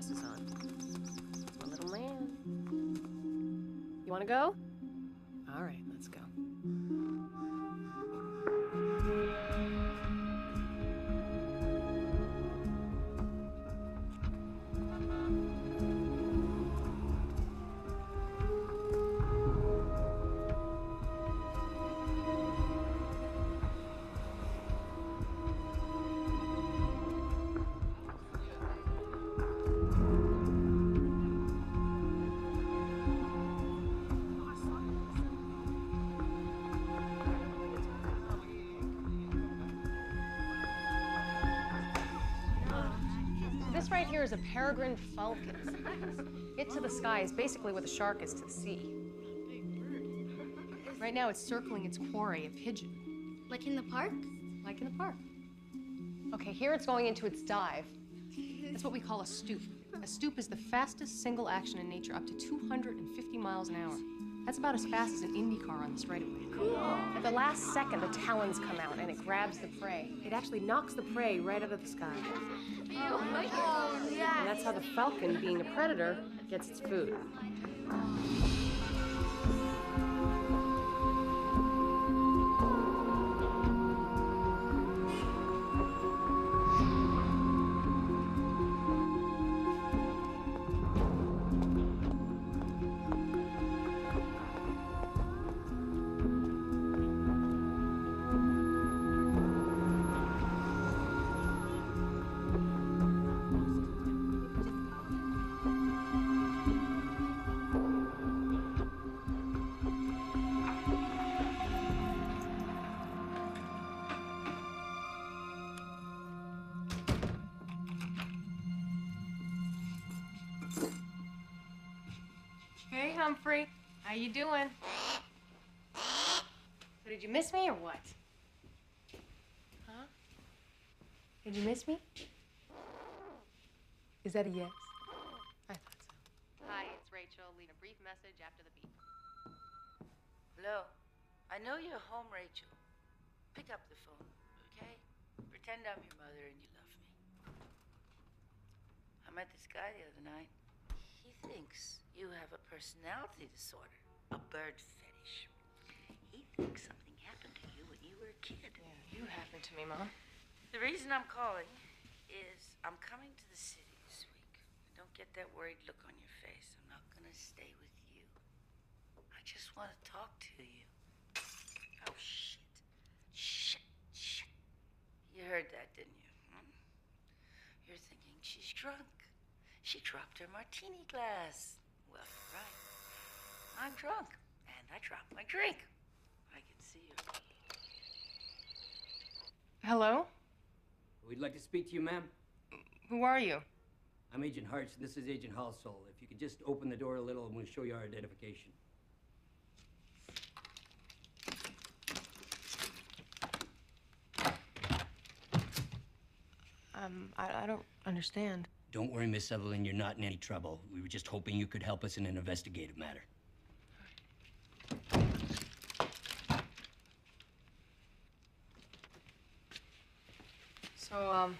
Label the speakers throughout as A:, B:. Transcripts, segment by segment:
A: sunglasses on. My little man. You wanna go? All right, let's go. This right here is a peregrine falcon. It to the sky is basically what the shark is to the sea. Right now, it's circling its quarry, a pigeon.
B: Like in the park?
A: Like in the park. Okay, here it's going into its dive. That's what we call a stoop. A stoop is the fastest single action in nature, up to 250 miles an hour. That's about as fast as an Indy car on the straightaway.
B: Cool.
A: At the last second, the talons come out and it grabs the prey. It actually knocks the prey right out of the sky.
B: Oh, yeah.
A: And that's how the falcon, being a predator, gets its food. Hey, Humphrey. How you doing? So did you miss me or what? Huh? Did you miss me? Is that a yes? I thought so. Hi, it's Rachel. Leave a brief message after the beep.
C: Hello. I know you're home, Rachel. Pick up the phone, okay? Pretend I'm your mother and you love me. I met this guy the other night. He thinks you have a personality disorder, a bird fetish. He thinks something happened to you when you were a kid.
A: Yeah, you happened to me, Mom.
C: The reason I'm calling is I'm coming to the city this week. Don't get that worried look on your face. I'm not gonna stay with you. I just want to talk to you. Oh, shit. Shit. You heard that, didn't you? Hmm? You're thinking she's drunk. She dropped her martini glass. Well, you're right. I'm drunk, and I dropped my drink. I can see you.
A: Hello?
D: We'd like to speak to you, ma'am.
A: Who are you?
D: I'm Agent Hartz, and this is Agent Halsall. If you could just open the door a little, and we'll show you our identification.
A: I don't understand.
D: Don't worry, Miss Sutherland, you're not in any trouble. We were just hoping you could help us in an investigative matter.
A: So,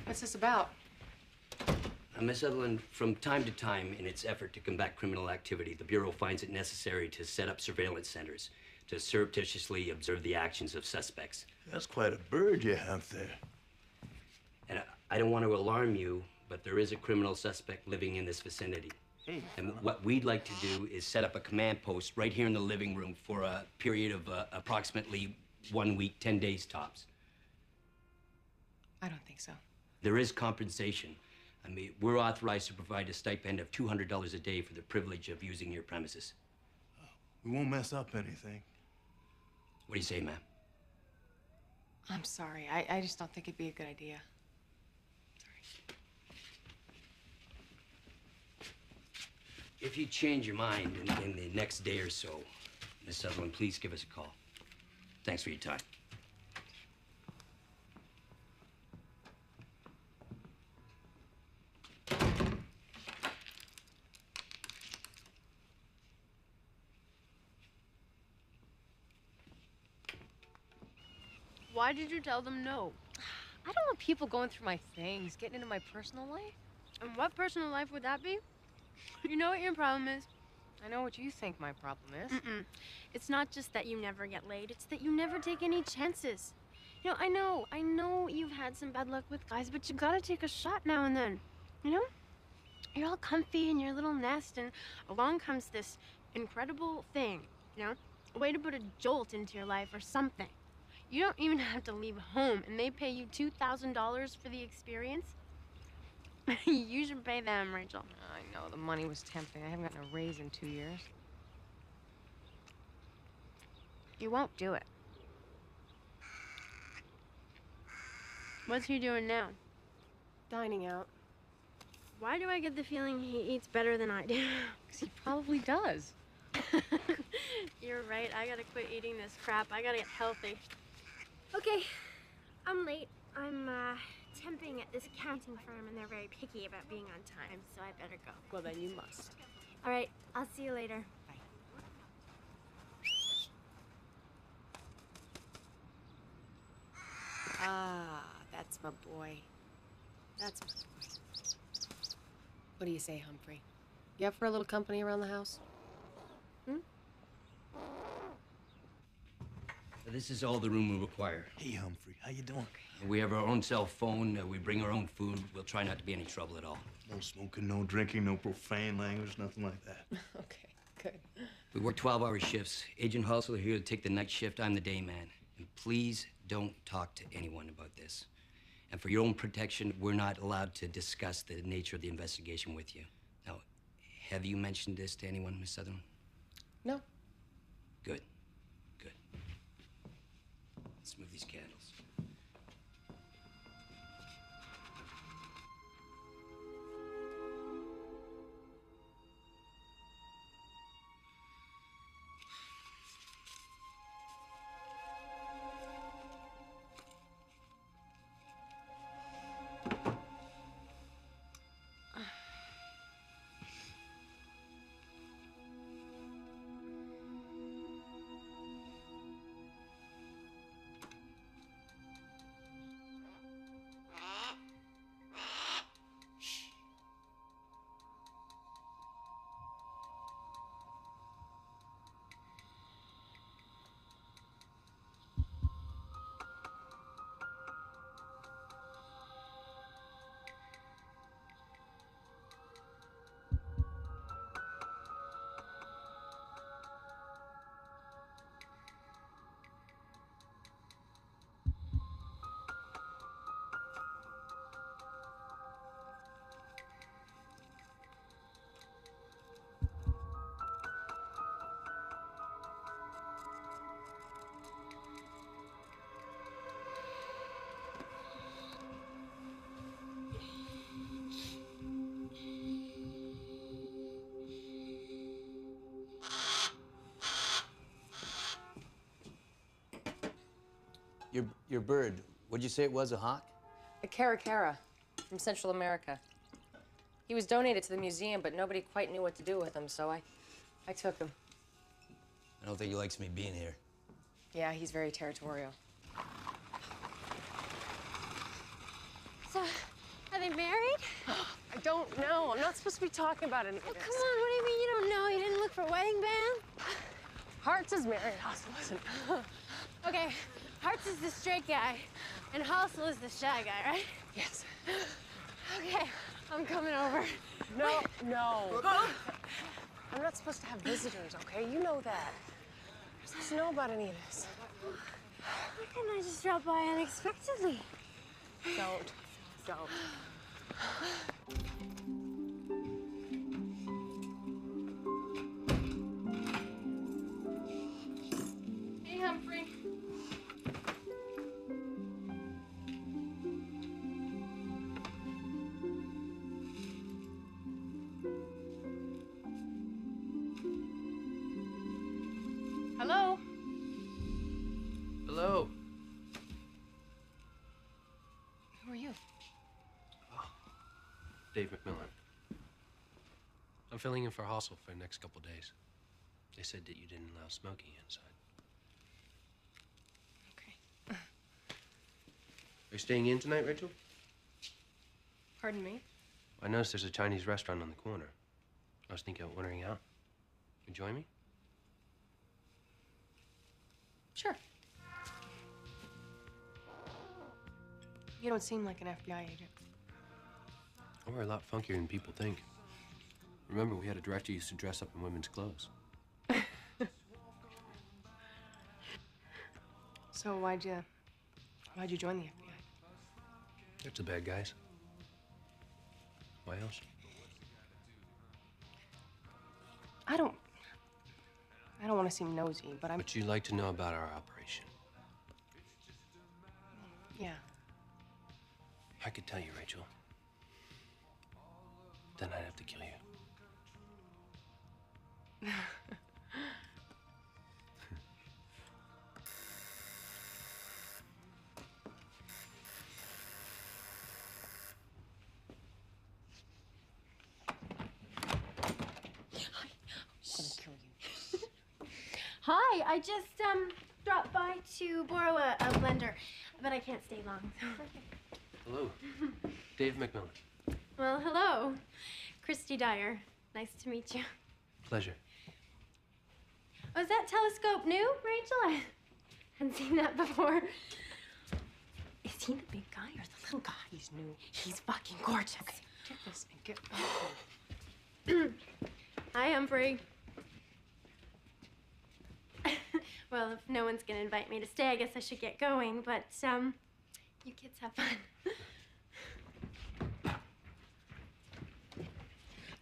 A: what's this about?
D: Miss Sutherland, from time to time, in its effort to combat criminal activity, the Bureau finds it necessary to set up surveillance centers to surreptitiously observe the actions of suspects.
E: That's quite a bird you have there.
D: And I don't want to alarm you, but there is a criminal suspect living in this vicinity.
E: Hey.
D: And what we'd like to do is set up a command post right here in the living room for a period of approximately 1 week, 10 days tops.
A: I don't think so.
D: There is compensation. I mean, we're authorized to provide a stipend of $200 a day for the privilege of using your premises.
E: We won't mess up anything.
D: What do you say, ma'am?
A: I'm sorry. I just don't think it'd be a good idea. Sorry.
D: If you change your mind in the next day or so, Miss Sutherland, please give us a call. Thanks for your time.
A: Why did you tell them no? I don't want people going through my things, getting into my personal life.
B: And what personal life would that be? You know what your problem is?
A: I know what you think my problem is.
B: It's not just that you never get laid, it's that you never take any chances. You know, I know you've had some bad luck with guys, but you gotta take a shot now and then. You know? You're all comfy in your little nest, and along comes this incredible thing, you know? A way to put a jolt into your life or something. You don't even have to leave home, and they pay you $2,000 for the experience. You should pay them, Rachel.
A: I know, the money was tempting. I haven't gotten a raise in 2 years.
B: You won't do it. What's he doing now?
A: Dining out.
B: Why do I get the feeling he eats better than I do?
A: Because he probably does.
B: You're right. I gotta quit eating this crap. I gotta get healthy. Okay, I'm late. I'm temping at this accounting firm, and they're very picky about being on time, so I better go.
A: Well, then you must.
B: All right, I'll see you later.
A: Ah, that's my boy. That's my boy. What do you say, Humphrey? You up for a little company around the house?
D: This is all the room we require.
E: Hey, Humphrey, how you doing?
D: We have our own cell phone. We bring our own food. We'll try not to be any trouble at all.
E: No smoking, no drinking, no profane language, nothing like that.
A: Okay, good.
D: We work 12-hour shifts. Agent Hustle here to take the night shift. I'm the day man. And please don't talk to anyone about this. And for your own protection, we're not allowed to discuss the nature of the investigation with you. Now, have you mentioned this to anyone, Miss Sutherland?
A: No.
D: Good. Good. Let's move these candles.
F: Your bird, what'd you say it was, a hawk?
A: A caracara from Central America. He was donated to the museum, but nobody quite knew what to do with him, so I took him.
F: I don't think he likes me being here.
A: Yeah, he's very territorial.
B: So, are they married?
A: I don't know. I'm not supposed to be talking about any of
B: Oh,
A: this.
B: come on, what do you mean you don't know? You didn't look for a wedding band?
A: Hearts is married. Hustle isn't.
B: Okay, Hearts is the straight guy, and Hustle is the shy guy, right?
A: Yes.
B: Okay, I'm coming over.
A: No, no. I'm not supposed to have visitors, okay? You know that. You're supposed to know about any of this.
B: Why couldn't I just drop by unexpectedly?
A: Don't. Hey, Humphrey. Hello?
G: Hello.
A: Who are you?
G: Dave McMillan. I'm filling in for Hostel for the next couple days. They said that you didn't allow smoking inside.
A: Okay.
G: Are you staying in tonight, Rachel?
A: Pardon me?
G: I noticed there's a Chinese restaurant on the corner. I was thinking of ordering out. You join me?
A: Sure. You don't seem like an FBI agent.
G: Oh, we're a lot funkier than people think. Remember, we had a director who used to dress up in women's clothes.
A: So why'd you join the FBI?
G: It's the bad guys. Why else?
A: I don't want to seem nosy, but
G: But you'd like to know about our operation.
A: yeah.
G: I could tell you, Rachel. Then I'd have to kill you.
B: Hi, I just dropped by to borrow a blender, but I can't stay long.
G: Hello. Dave McMillan.
B: Well, hello. Christy Dyer. Nice to meet you.
G: Pleasure.
B: Was that telescope new, Rachel? I hadn't seen that before. Is he the big guy or the little guy?
A: He's new.
B: He's fucking gorgeous.
A: Okay, take this and get back
B: Hi, Humphrey. Well, if no one's gonna invite me to stay, I guess I should get going, but, you kids have fun.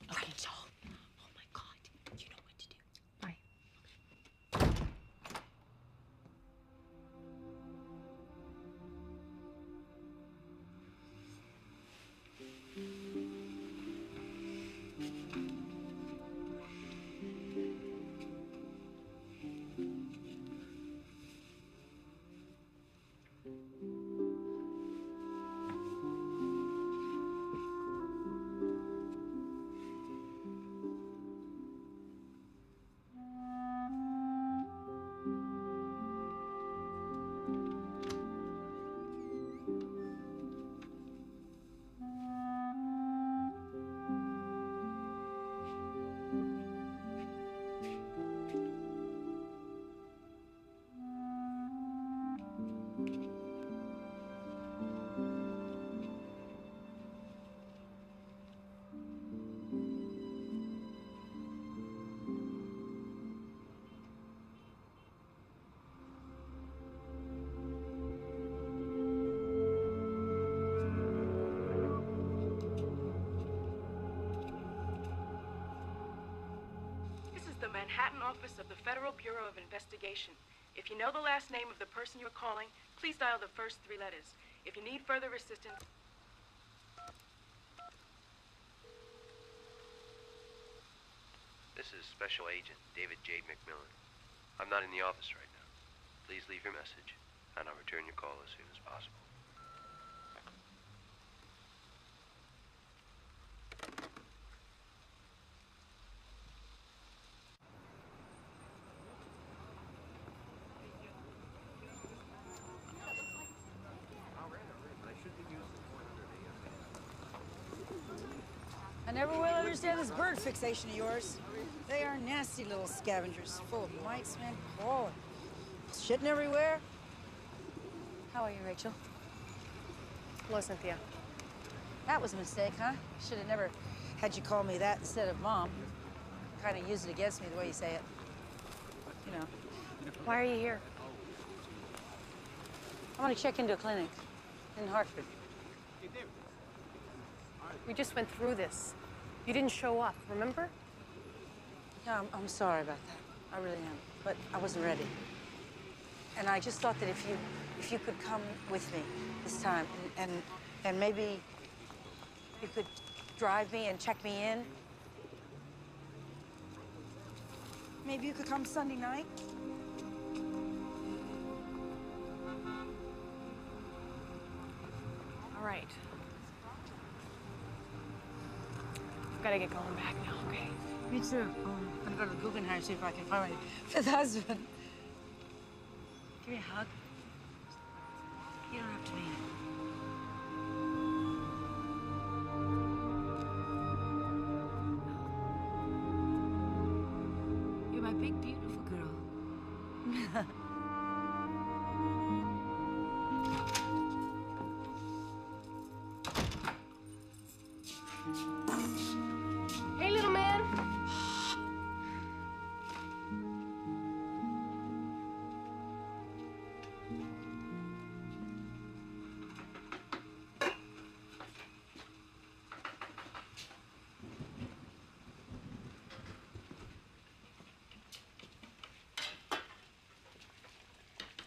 A: Rachel. Oh my God. You know what to do. Bye.
H: The Manhattan office of the Federal Bureau of Investigation. If you know the last name of the person you're calling, please dial the first 3 letters. If you need further assistance...
G: This is Special Agent David J. McMillan. I'm not in the office right now. Please leave your message, and I'll return your call as soon as possible.
I: I never will understand this bird fixation of yours. They are nasty little scavengers, full of mites, man. Crawling. Shitting everywhere. How are you, Rachel?
A: Hello, Cynthia.
I: That was a mistake, huh? Should have never had you call me that instead of Mom. Kind of use it against me the way you say it. You know.
A: Why are you here?
I: I want to check into a clinic in Hartford.
A: We just went through this. You didn't show up, remember?
I: Yeah, I'm sorry about that. I really am. But I wasn't ready. And I just thought that if you could come with me this time and maybe you could drive me and check me in. Maybe you could come Sunday night.
A: All right. I've got to get going back now, okay?
I: Me too. I'm gonna go to the Guggenheim, see if I can find my fifth husband. Give me a hug. You don't have to mean it.
A: Hey, little man.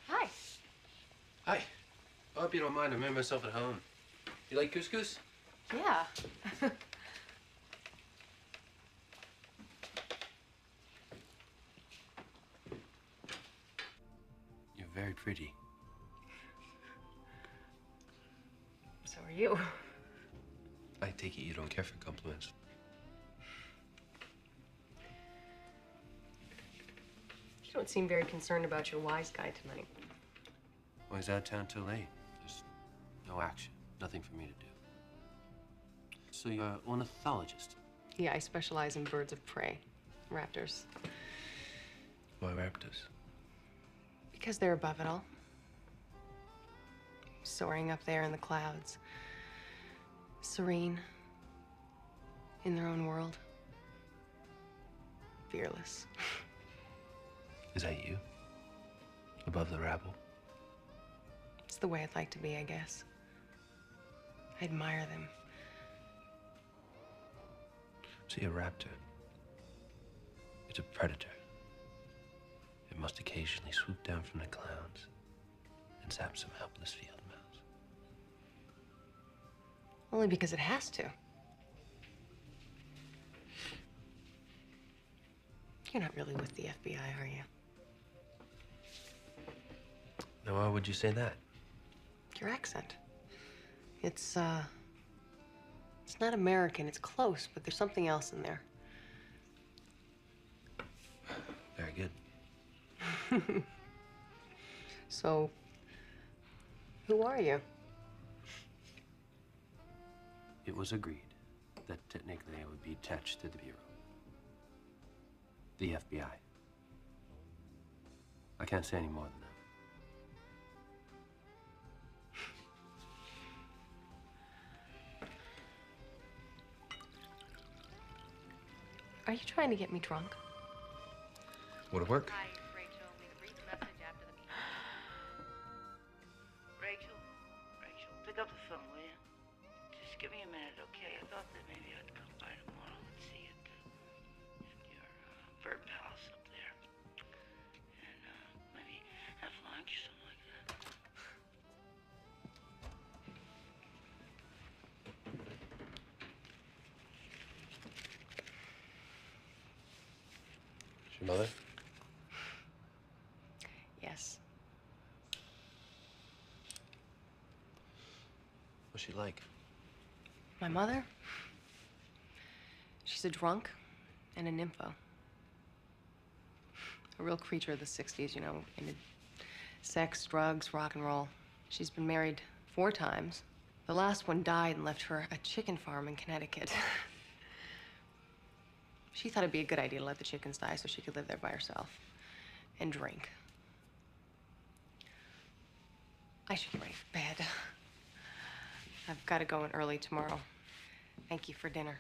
A: Hi.
G: Hi. I hope you don't mind. I made myself at home. You like couscous?
A: Yeah.
G: You're very pretty.
A: So are you.
G: I take it you don't care for compliments.
A: You don't seem very concerned about your wise guy tonight.
G: Why is out of town till late? There's no action. Nothing for me to do. So you're an ornithologist?
A: Yeah, I specialize in birds of prey. Raptors.
G: Why raptors?
A: Because they're above it all. Soaring up there in the clouds. Serene. In their own world. Fearless.
G: Is that you? Above the rabble?
A: It's the way I'd like to be, I guess. I admire them.
G: See, a raptor. It's a predator. It must occasionally swoop down from the clouds and zap some helpless field mouse.
A: Only because it has to. You're not really with the FBI, are you?
G: Now, why would you say that?
A: Your accent. It's not American. It's close, but there's something else in there.
G: Very good.
A: So, who are you?
G: It was agreed that technically I would be attached to the Bureau. The FBI. I can't say any more than that.
A: Are you trying to get me drunk?
G: Would it work?
C: Hi, Rachel. Leave a brief message after the beep. Rachel? Rachel, pick up the phone, will you? Just give me a minute, okay? I thought that maybe I'd come by tomorrow and see you at your bird palace up there. And maybe have lunch or something like that.
G: Is your mother?
A: Yes.
G: What's she like?
A: My mother? She's a drunk and a nympho. A real creature of the 60s, you know, into sex, drugs, rock and roll. She's been married 4 times. The last one died and left her a chicken farm in Connecticut. She thought it'd be a good idea to let the chickens die so she could live there by herself and drink. I should get ready for bed. I've got to go in early tomorrow. Thank you for dinner.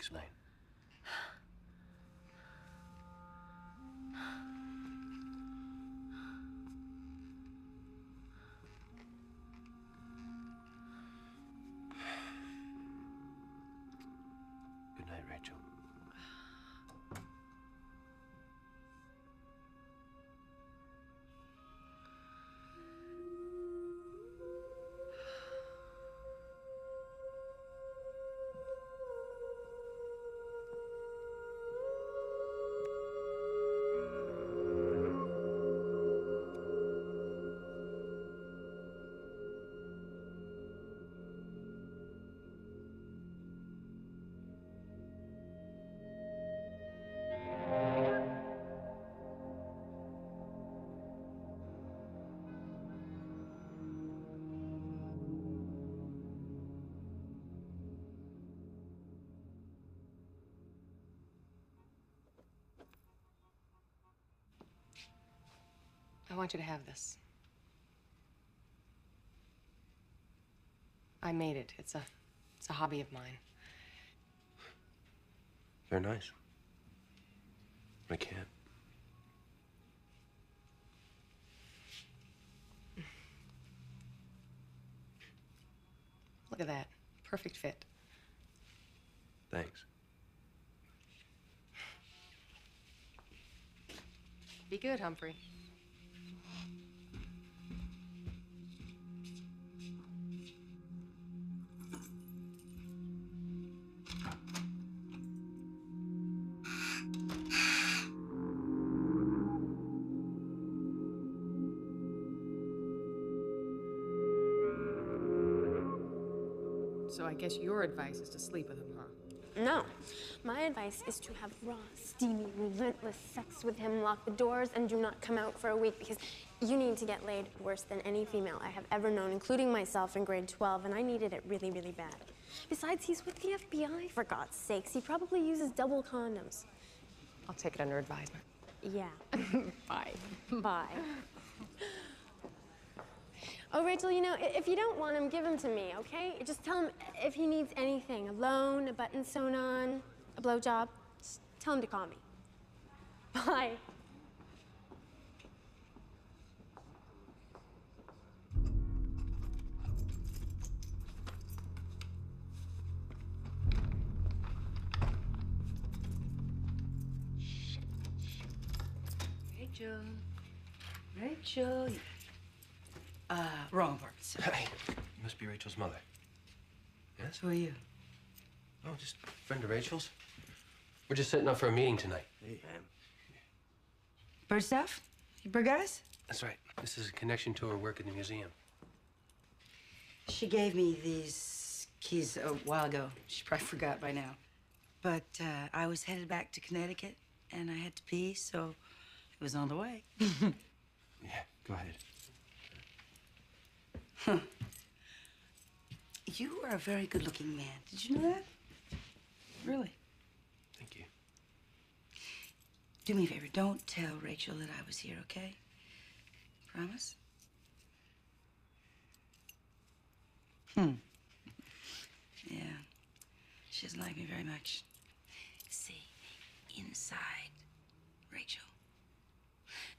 G: explain. Good night, Rachel.
A: I want you to have this. I made it. It's a hobby of mine.
G: Very nice. I can't.
A: Look at that. Perfect fit.
G: Thanks.
A: Be good, Humphrey. So I guess your advice is to sleep with him, huh?
B: No. My advice is to have raw, steamy, relentless sex with him, lock the doors, and do not come out for a week because you need to get laid worse than any female I have ever known, including myself in grade 12, and I needed it really, really bad. Besides, he's with the FBI, for God's sakes. He probably uses double condoms.
A: I'll take it under advisement.
B: Yeah.
A: Bye.
B: Bye. Oh, Rachel, you know, if you don't want him, give him to me, okay? Just tell him if he needs anything, a loan, a button sewn on, a blowjob, just tell him to call me. Bye.
C: Rachel. Rachel. Wrong part. Sorry.
G: Hey, you must be Rachel's mother. Yes?
C: Who are you?
G: Oh, just a friend of Rachel's. We're just setting up for a meeting tonight. Hey,
C: Bird stuff? You bird guys?
G: That's right. This is a connection to her work at the museum.
C: She gave me these keys a while ago. She probably forgot by now. But I was headed back to Connecticut, and I had to pee, so it was on the way.
G: Yeah, go ahead.
C: Huh. You are a very good-looking man. Did you know that? Really?
G: Thank you.
C: Do me a favor. Don't tell Rachel that I was here, okay? Promise? Yeah. She doesn't like me very much. See, inside Rachel,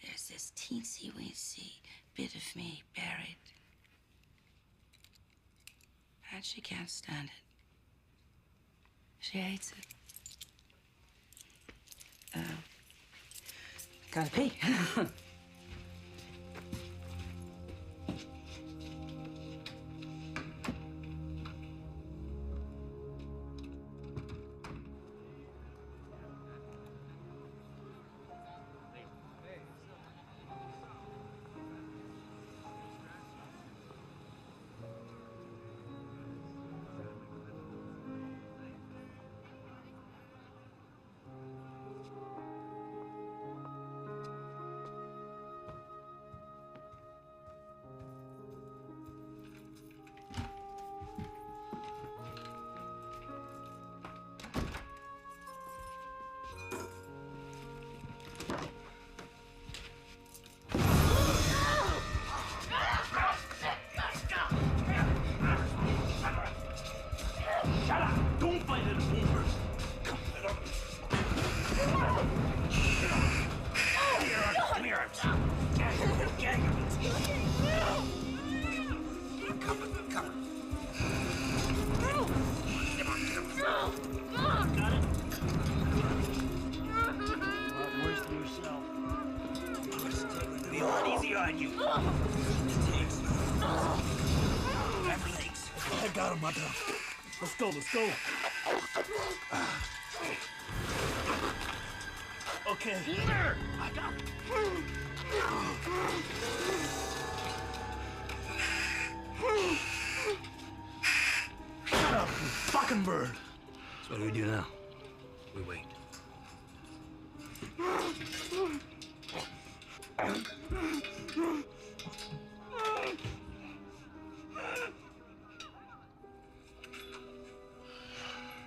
C: there's this teensy-weensy bit of me buried. And she can't stand it. She hates it. Gotta pee.
E: inside you. Everything's. I got him, Mata. Let's go, let's go. Okay. I got him. Shut up, you fucking bird.
D: So what do we do now? We wait.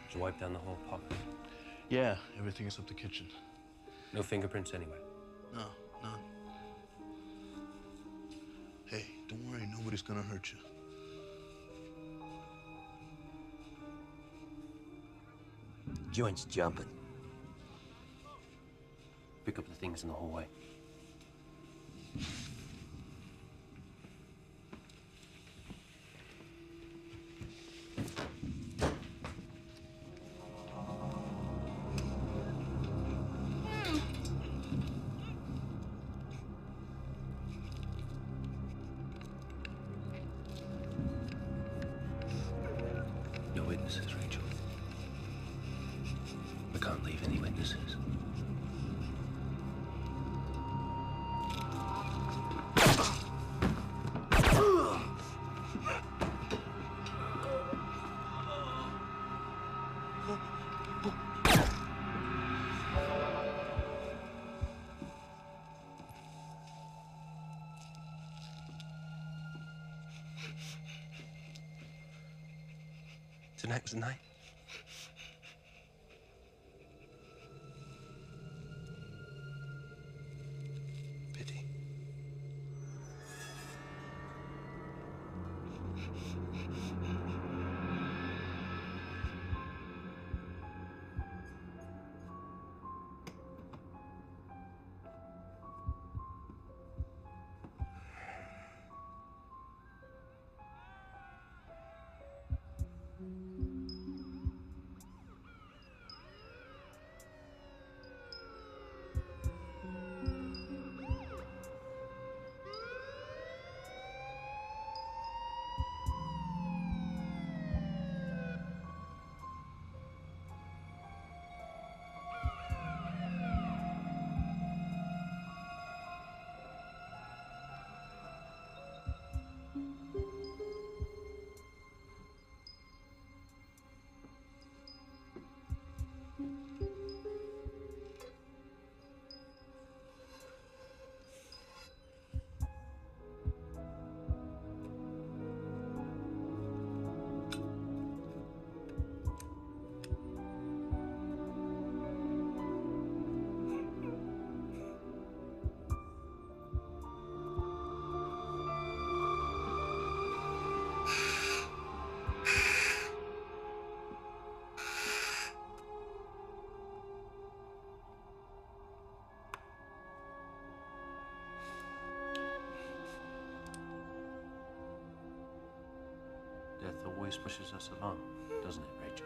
G: Did you wipe down the whole pocket?
E: Yeah, everything except the kitchen.
G: No fingerprints anyway?
E: No, none. Hey, don't worry, nobody's gonna hurt you.
F: Joint's jumping.
G: Pick up the things in the hallway. No witnesses, Rachel. We can't leave any witnesses. Tonight was the night. Pity. Death always pushes us along, doesn't it, Rachel?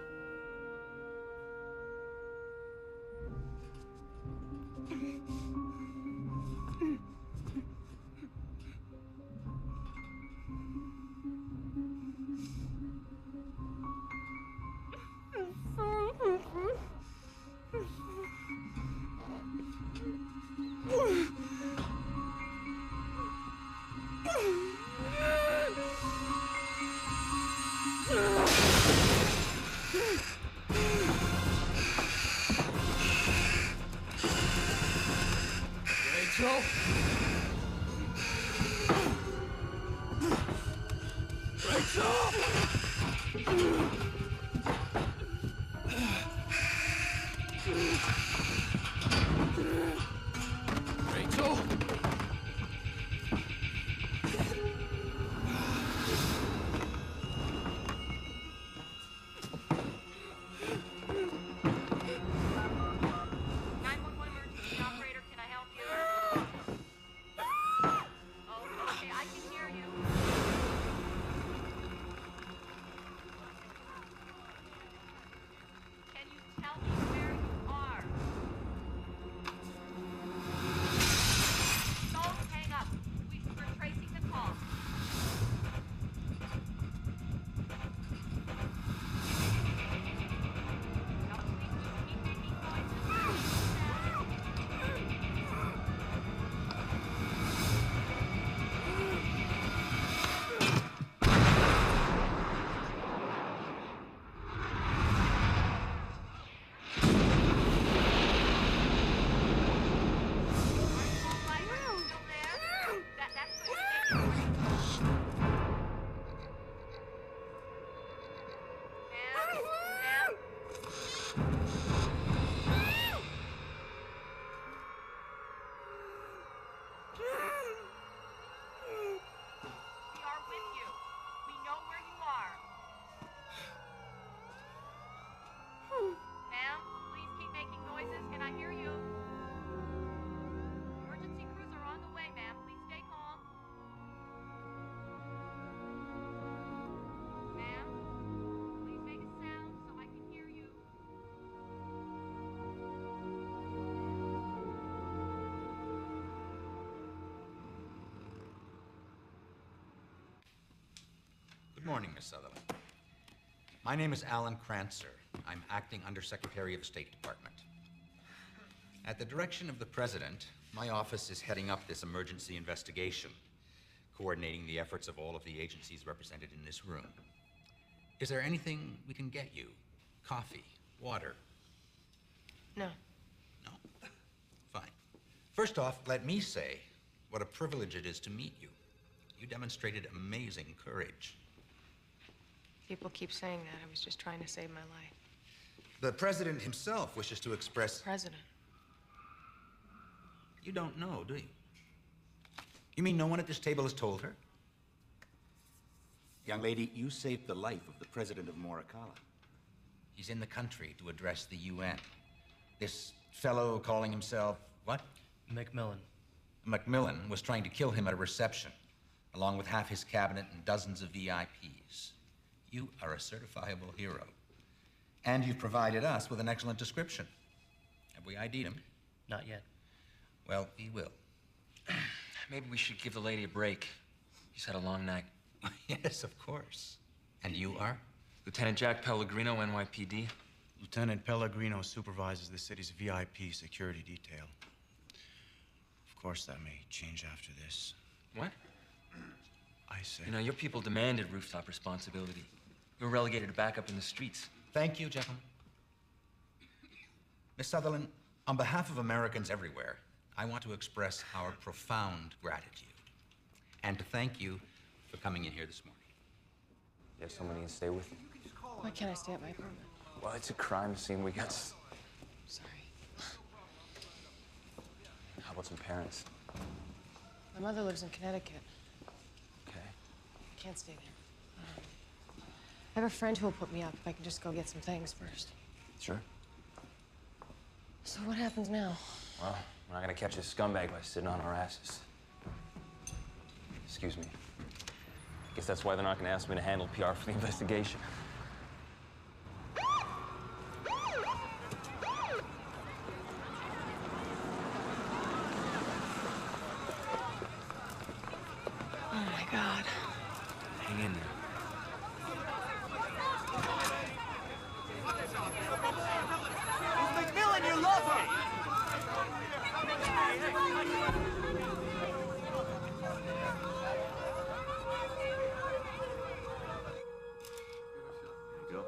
E: Rachel? Rachel?
H: 911 emergency operator, can I help you? Oh, okay, I can hear you. Can you tell me where you are?
J: morning, Miss Sutherland. My name is Alan Crancer. I'm acting Undersecretary of the State Department. At the direction of the President, my office is heading up this emergency investigation, coordinating the efforts of all of the agencies represented in this room. Is there anything we can get you? Coffee, water?
A: No.
J: No? Fine. First off, let me say what a privilege it is to meet you. You demonstrated amazing courage.
A: People keep saying that. I was just trying to save my life.
J: The President himself wishes to express...
A: President.
J: You don't know, do you? You mean no one at this table has told her?
K: Young lady, you saved the life of the president of Morikawa.
J: He's in the country to address the UN. This fellow calling himself, what?
D: Macmillan.
J: Macmillan was trying to kill him at a reception, along with half his cabinet and dozens of VIPs. You are a certifiable hero. And you've provided us with an excellent description. Have we ID'd him?
D: Not yet.
J: Well, we will.
L: Maybe we should give the lady a break. She's had a long night.
J: Yes, of course. And you are?
L: Lieutenant Jack Pellegrino, NYPD.
M: Lieutenant Pellegrino supervises the city's VIP security detail. Of course, that may change after this.
L: What?
M: I say...
L: You know, your people demanded rooftop responsibility. You were relegated to back up in the streets.
J: Thank you, gentlemen. Miss Sutherland, on behalf of Americans everywhere, I want to express our profound gratitude and to thank you for coming in here this morning.
N: You have someone you can stay with?
A: Why can't I stay at my apartment?
N: Well, it's a crime scene. We got...
A: Sorry.
N: How about some parents?
A: My mother lives in Connecticut.
N: Okay.
A: I can't stay there. I have a friend who will put me up if I can just go get some things first.
N: Sure.
A: So what happens now?
N: Well, we're not gonna catch a scumbag by sitting on our asses. Excuse me. Guess that's why they're not gonna ask me to handle PR for the investigation.
A: Oh my God.
L: Hang in there.
E: Macmillan, you love her!
N: There you go.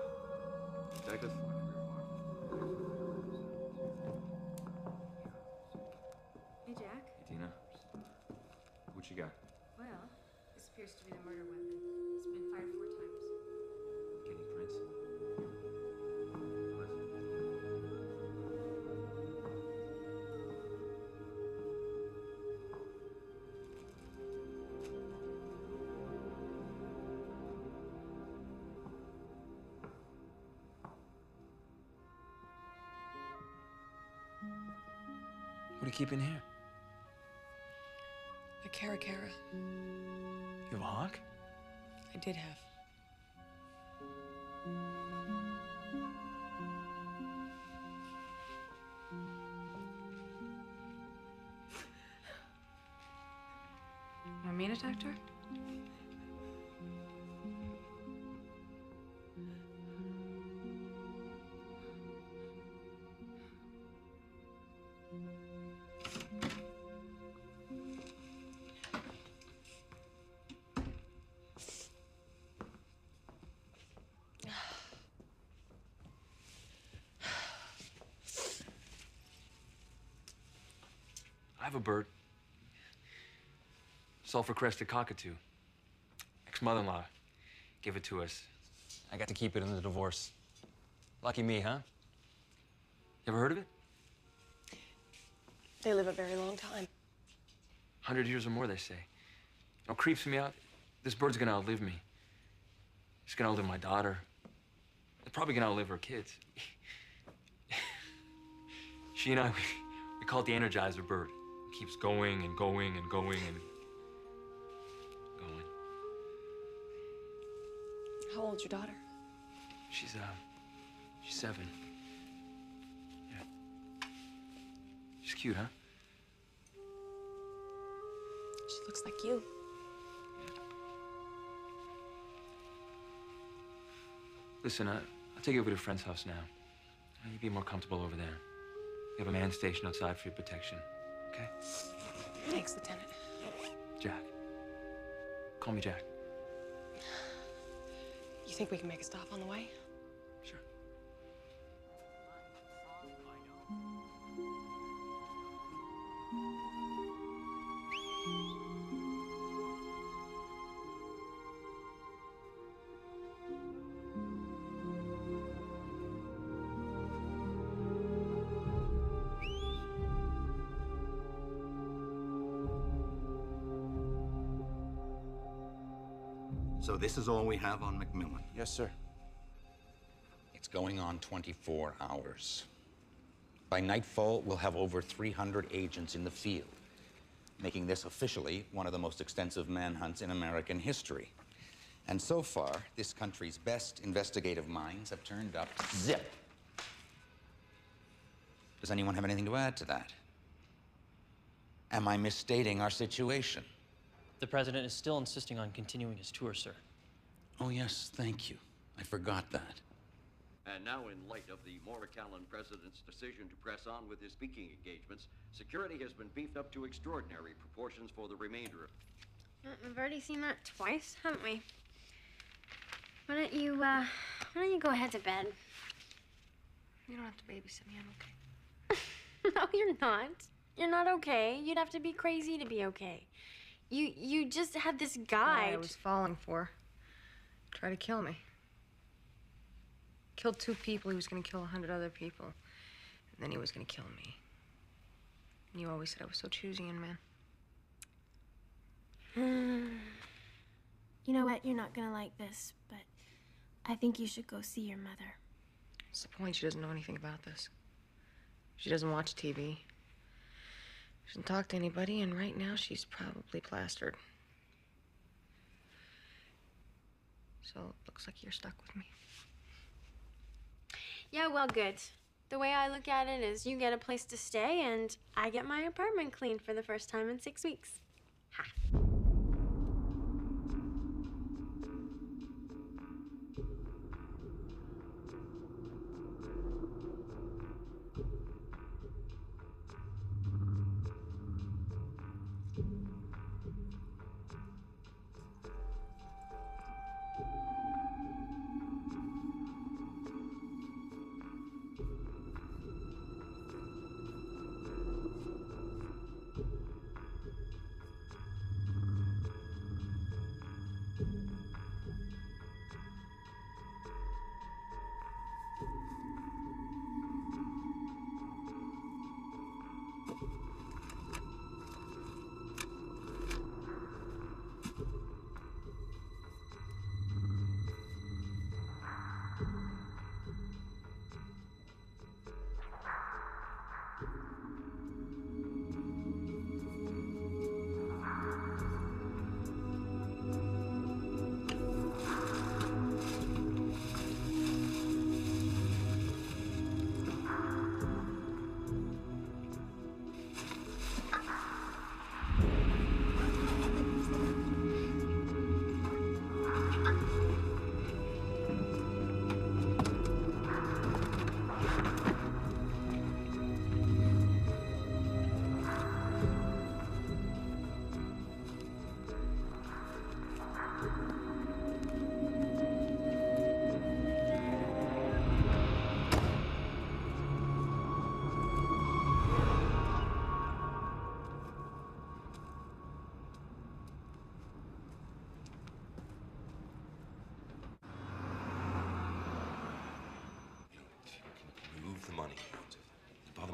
N: Take us.
O: Hey, Jack.
N: Hey, Tina. What you got?
O: Well, this appears to be the murder weapon. It's been fired 4 times.
N: Getting prints?
L: What do you keep in here?
A: A caracara.
L: You have a hawk?
A: I did have.
O: Want me to talk to her?
L: I have a bird. Sulfur-crested cockatoo. Ex-mother-in-law gave it to us. I got to keep it in the divorce. Lucky me, huh? You ever heard of it?
A: They live a very long time.
L: 100 years or more, they say. What creeps me out, this bird's gonna outlive me. She's gonna outlive my daughter. They're probably gonna outlive her kids. She and I, we call it the Energizer bird. It keeps going and going and going and going.
A: How old's your daughter?
L: She's 7. Yeah. She's cute, huh?
A: She looks like you.
L: Listen, I'll take you over to a friend's house now. You'd be more comfortable over there. We have a man stationed outside for your protection, okay?
A: Thanks, Lieutenant.
L: Jack. Call me Jack.
A: You think we can make a stop on the way?
L: Sure.
K: So this is all we have on McMillan?
M: Yes, sir.
J: It's going on 24 hours. By nightfall, we'll have over 300 agents in the field, making this officially one of the most extensive manhunts in American history. And so far, this country's best investigative minds have turned up zip. Does anyone have anything to add to that? Am I misstating our situation?
P: The president is still insisting on continuing his tour, sir.
J: Oh, yes, thank you. I forgot that.
Q: And now, in light of the Morikalan president's decision to press on with his speaking engagements, security has been beefed up to extraordinary proportions for the remainder of...
B: We've already seen that twice, haven't we? Why don't you go ahead to bed?
A: You don't have to babysit me, I'm okay.
B: No, you're not. You're not okay. You'd have to be crazy to be okay. You just had this guy.
A: I was falling for. Tried to kill me. Killed 2 people, he was gonna kill 100 other people. And then he was gonna kill me. And you always said I was so choosy and man.
B: You know what? You're not gonna like this, but I think you should go see your mother.
A: What's the point? She doesn't know anything about this. She doesn't watch TV. She doesn't talk to anybody, and right now she's probably plastered. So it looks like you're stuck with me.
B: Yeah, well, good. The way I look at it is you get a place to stay, and I get my apartment cleaned for the first time in 6 weeks. Ha.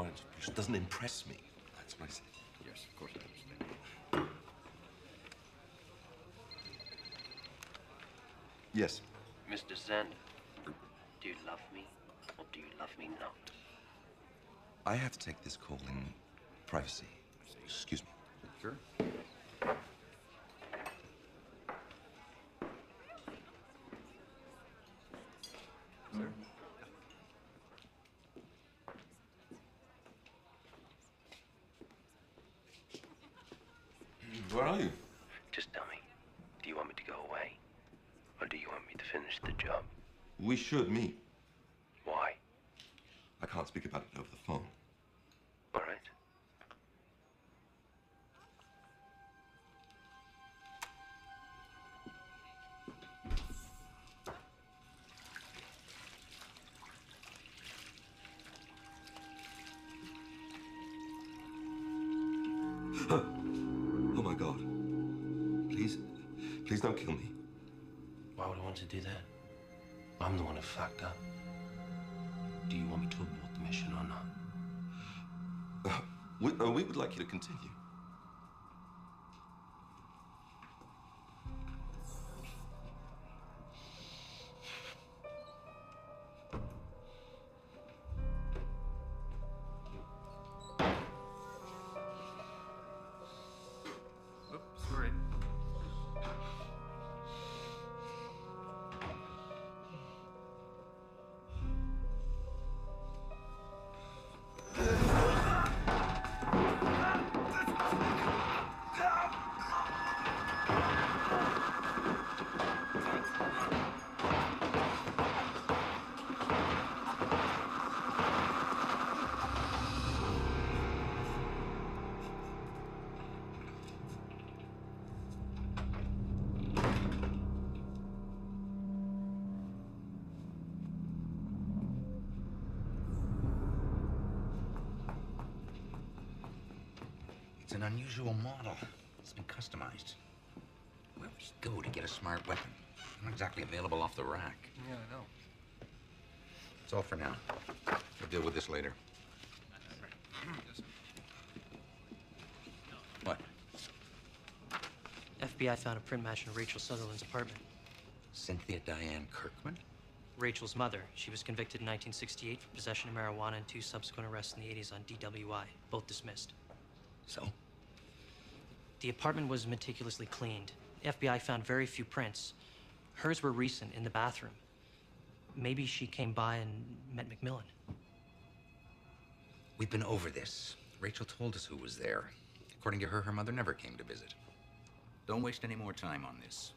G: It just doesn't impress me. That's what I said.
Q: Yes, of course I understand.
G: Yes.
N: Mr. Sander, do you love me or do you love me not?
G: I have to take this call in privacy. Excuse me.
Q: Sure.
G: Sir? Where are you?
N: Just tell me, do you want me to go away? Or do you want me to finish the job?
R: We should meet.
G: Why?
R: I can't speak about it over the phone.
G: All right.
R: Oh my God. Please don't kill me.
G: Why would I want to do that? I'm the one who fucked up. Do you want me to abort the mission or not?
R: We would like you to continue.
L: Sorry.
J: It's an unusual model. It's been customized. Where would you go to get a smart weapon? Not exactly available off the rack.
L: Yeah, I know.
J: That's all for now. We'll deal with this later. What?
P: FBI found a print match in Rachel Sutherland's apartment.
J: Cynthia Diane Kirkman?
P: Rachel's mother. She was convicted in 1968 for possession of marijuana and 2 subsequent arrests in the 80s on DWI, both dismissed.
J: So?
P: The apartment was meticulously cleaned. The FBI found very few prints. Hers were recent, in the bathroom. Maybe she came by and met McMillan.
J: We've been over this. Rachel told us who was there. According to her, her mother never came to visit. Don't waste any more time on this.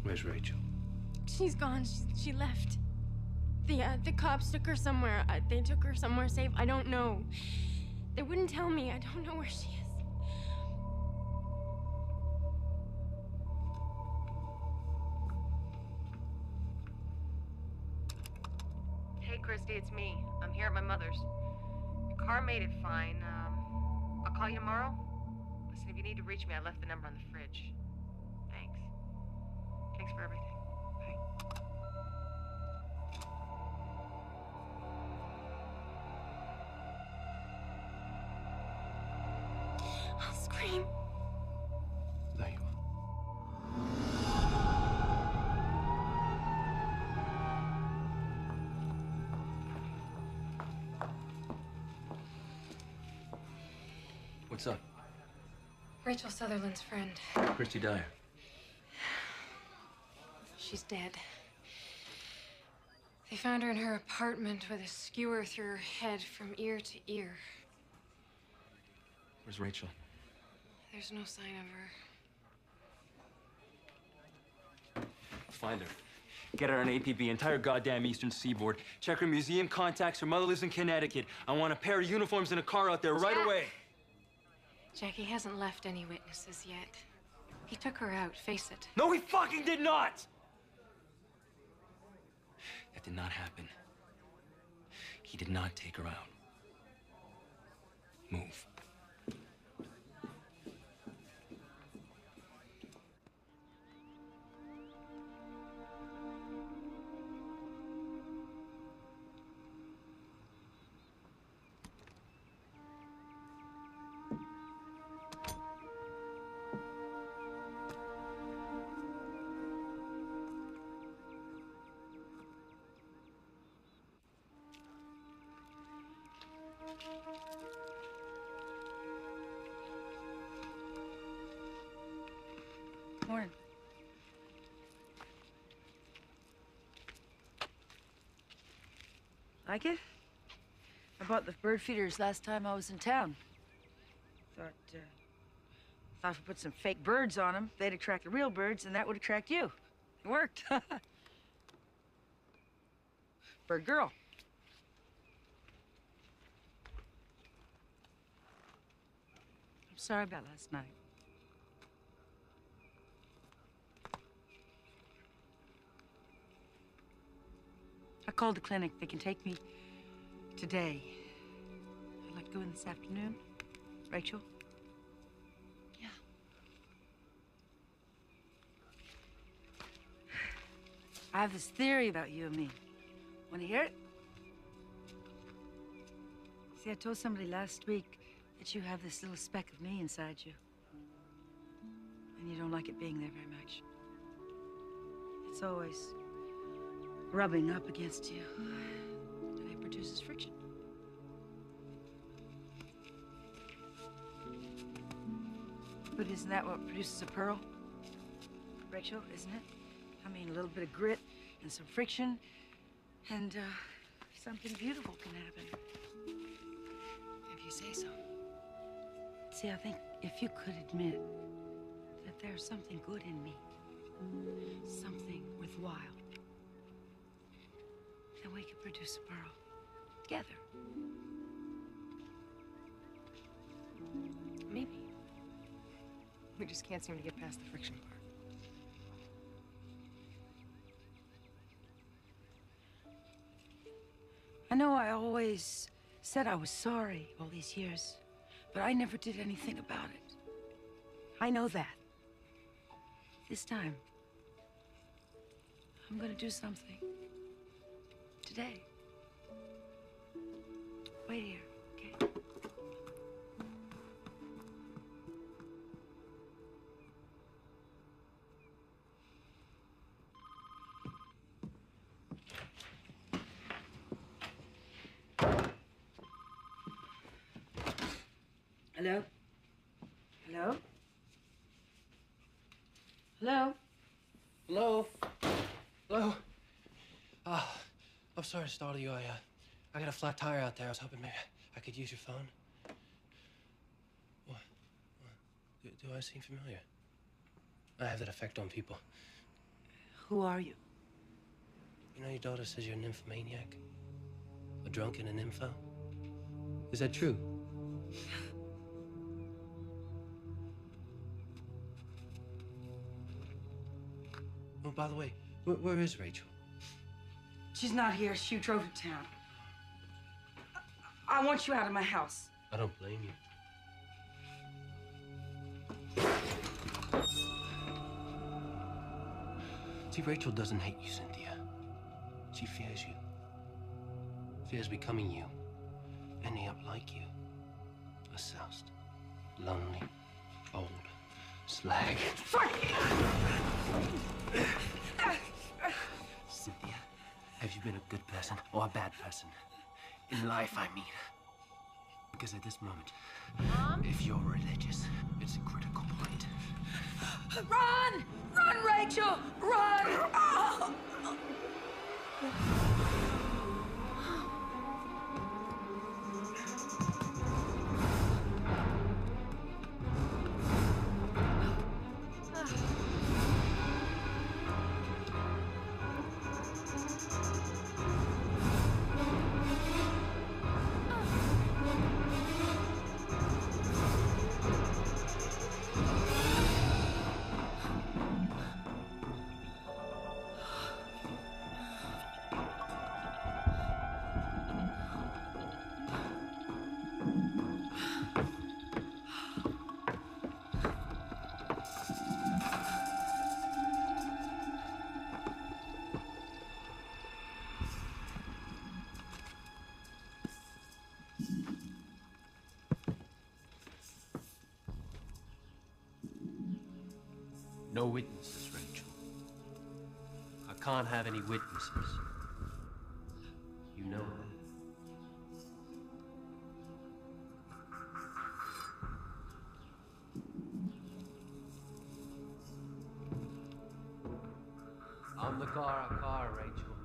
G: Where's Rachel?
B: She's gone. She left. The cops took her somewhere. They took her somewhere safe. I don't know. They wouldn't tell me. I don't know where she is.
A: Hey, Christy, it's me. I'm here at my mother's. Your car made it fine. I'll call you tomorrow. Listen, if you need to reach me, I left the number on the fridge. Thanks. Thanks for everything.
B: I'll scream.
G: No, you
L: What's up?
O: Rachel Sutherland's friend.
L: Christy Dyer.
O: She's dead. They found her in her apartment with a skewer through her head from ear to ear.
L: Where's Rachel?
O: There's no sign of her.
L: Find her. Get her on APB, entire goddamn eastern seaboard. Check her museum contacts. Her mother lives in Connecticut. I want a pair of uniforms and a car out there right away.
O: Jackie hasn't left any witnesses yet. He took her out, face it.
L: No, he fucking did not! That did not happen. He did not take her out. Move.
I: Morning. Like it? I bought the bird feeders last time I was in town. Thought if we put some fake birds on them, they'd attract the real birds, and that would attract you. It worked. Bird girl. I'm sorry about last night. I called the clinic. They can take me today. I'd like to go in this afternoon. Rachel? Yeah. I have this theory about you and me. Want to hear it? See, I told somebody last week that you have this little speck of me inside you. And you don't like it being there very much. It's always rubbing up against you. And it produces friction. But isn't that what produces a pearl? Rachel, isn't it? I mean, a little bit of grit and some friction, and something beautiful can happen. If you say so. See, I think if you could admit that there's something good in me, something worthwhile, then we could produce a pearl together.
A: Maybe. We just can't seem to get past the friction part.
I: I know I always said I was sorry all these years, but I never did anything about it. I know that. This time, I'm gonna do something. Today. Wait here, okay? Hello? Hello? Hello?
P: Hello? Hello? I'm sorry to startle you. I got a flat tire out there. I was hoping maybe I could use your phone. What? Do I seem familiar? I have that effect on people.
I: Who are you?
P: You know, your daughter says you're a nymphomaniac? A drunk and a nympho? Is that true? Oh, by the way, where is Rachel?
I: She's not here. She drove to town. I want you out of my house.
P: I don't blame you. See, Rachel doesn't hate you, Cynthia. She fears you. Fears becoming you. Ending up like you. A soused, lonely, old slag. Cynthia, have you been a good person or a bad person? In life, I mean. Because at this moment,
I: Mom?
P: if you're religious, it's a critical point.
I: Run! Run, Rachel! Run! Oh!
P: witnesses, Rachel. I can't have any witnesses. You know that. I'm the Cara, Rachel.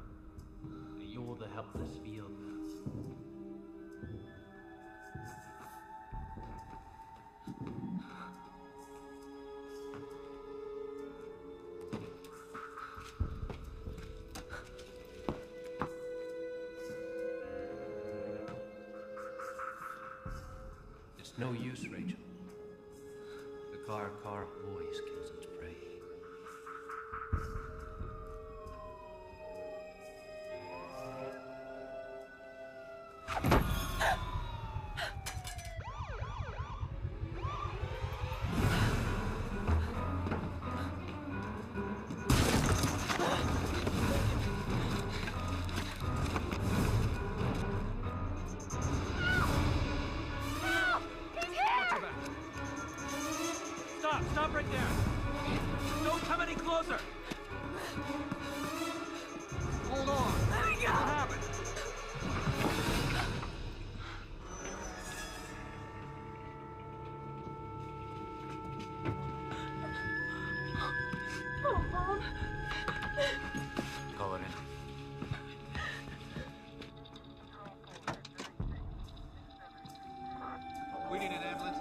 P: But you're the helpless fielder. It's no use, Rachel. The Cara always kills its prey.
E: Stop right there! Don't come any closer! Hold on! Let me go! What happened?
H: Oh, Mom.
J: Call it in.
E: We need an ambulance.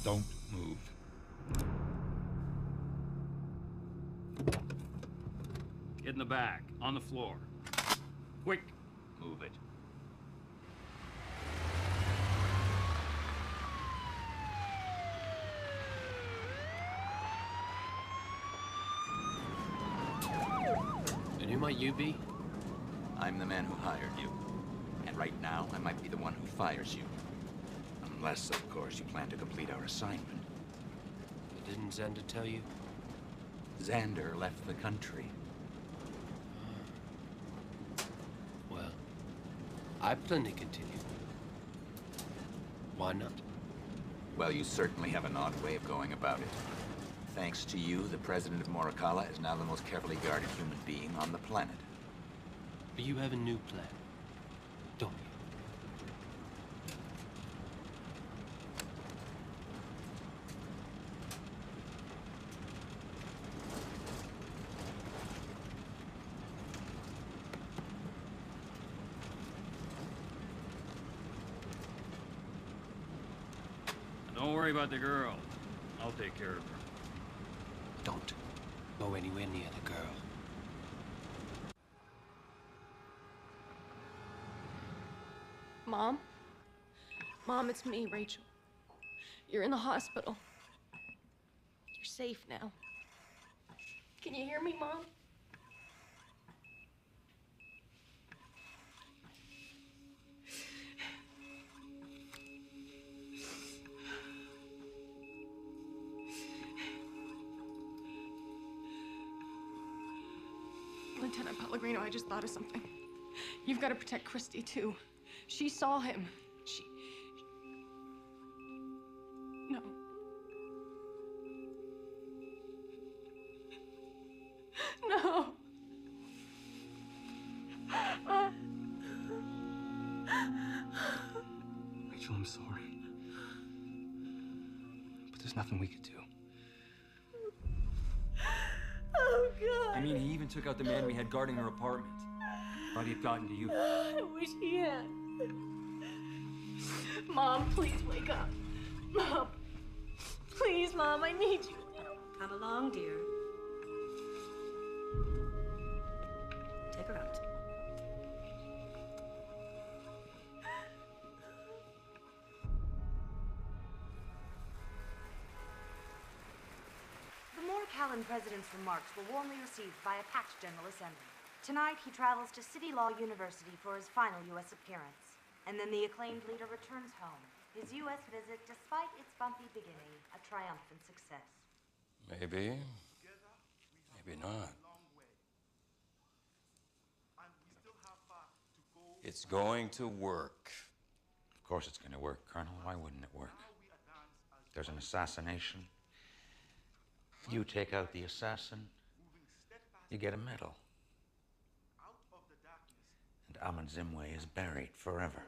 K: Don't move.
E: Get in the back, on the floor. Quick, move it.
P: And who might you be?
J: I'm the man who hired you. And right now, I might be the one who fires you. Unless, of course, you plan to complete our assignment.
P: Didn't Xander tell you?
J: Xander left the country.
P: Well, I plan to continue. Why not?
J: Well, you certainly have an odd way of going about it. Thanks to you, the president of Morikawa is now the most carefully guarded human being on the planet.
P: But you have a new plan, don't you?
E: Don't worry about the girl. I'll take care of her.
P: Don't go anywhere near the girl.
A: Mom? Mom, it's me, Rachel. You're in the hospital. You're safe now. Can you hear me, Mom? Lieutenant Pellegrino, I just thought of something. You've got to protect Christy, too. She saw him. No. No.
D: Rachel, I'm sorry. But there's nothing we could do.
H: Oh, God.
L: I mean, he even took out the man we had guarding our apartment. Thought he'd gotten to you.
H: I wish he had. Mom, please wake up. Mom. Please, Mom, I need you.
C: dear. Take her out.
S: The Moore-Callan president's remarks were warmly received by a packed General Assembly. Tonight, he travels to City Law University for his final U.S. appearance. And then the acclaimed leader returns home. His U.S. visit, despite its bumpy beginning, a triumphant success.
L: Maybe. Maybe not. It's going to work.
J: Of course it's going to work, Colonel. Why wouldn't it work? There's an assassination. You take out the assassin, you get a medal. And Amon Zimwe is buried forever.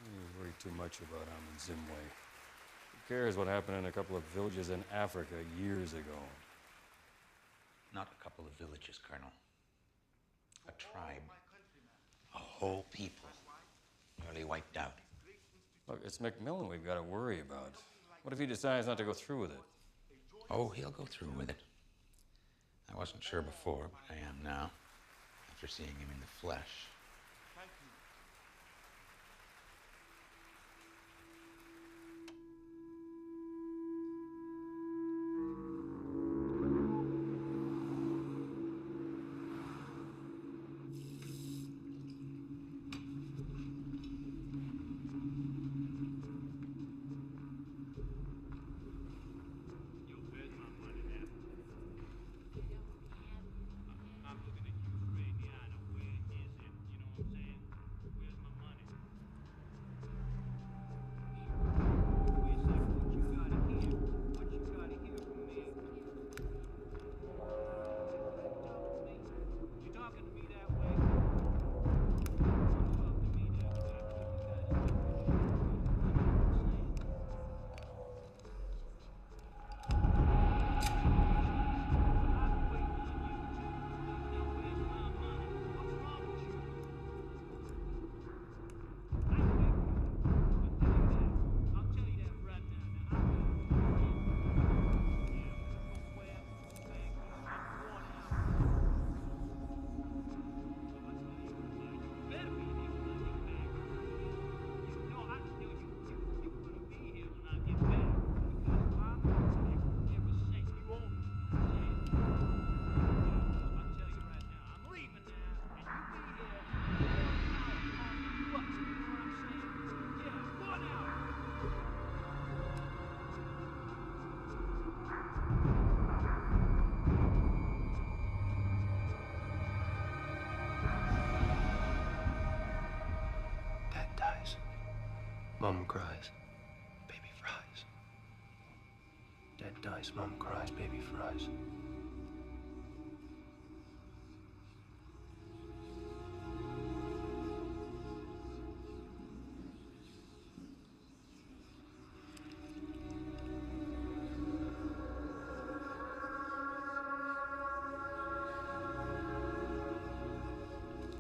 L: You worry too much about Amon Zimwe. Who cares what happened in a couple of villages in Africa years ago?
J: Not a couple of villages, Colonel. A tribe. A whole people. Nearly wiped out.
L: Look, it's McMillan we've got to worry about. What if he decides not to go through with it?
J: Oh, he'll go through with it. I wasn't sure before, but I am now, after seeing him in the flesh.
P: Mom cries, baby fries. Dad dies, Mom cries, baby fries.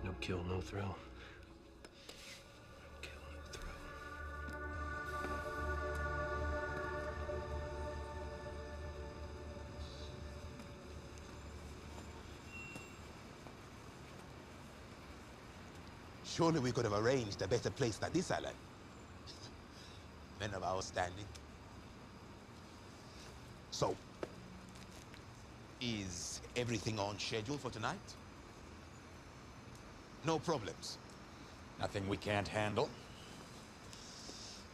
P: No kill, no thrill.
F: Surely we could have arranged a better place than this island. Men of our standing. So, is everything on schedule for tonight? No problems?
J: Nothing we can't handle.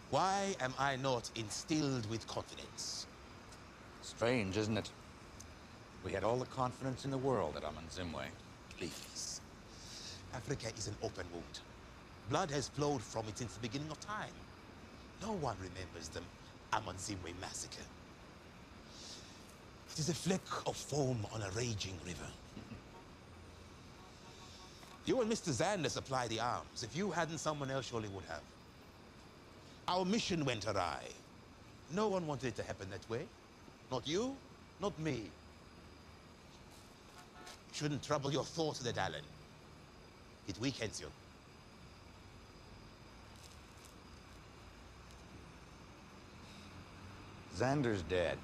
F: Why am I not instilled with confidence?
J: Strange, isn't it? We had all the confidence in the world at Amon Zimwe.
F: Please. Africa is an open wound. Blood has flowed from it since the beginning of time. No one remembers the Amon Zimwe massacre. It is a fleck of foam on a raging river. You and Mr. Zander supply the arms. If you hadn't, someone else surely would have. Our mission went awry. No one wanted it to happen that way. Not you, not me. Shouldn't trouble your thoughts with it, Alan. It weakens you.
J: Xander's dead.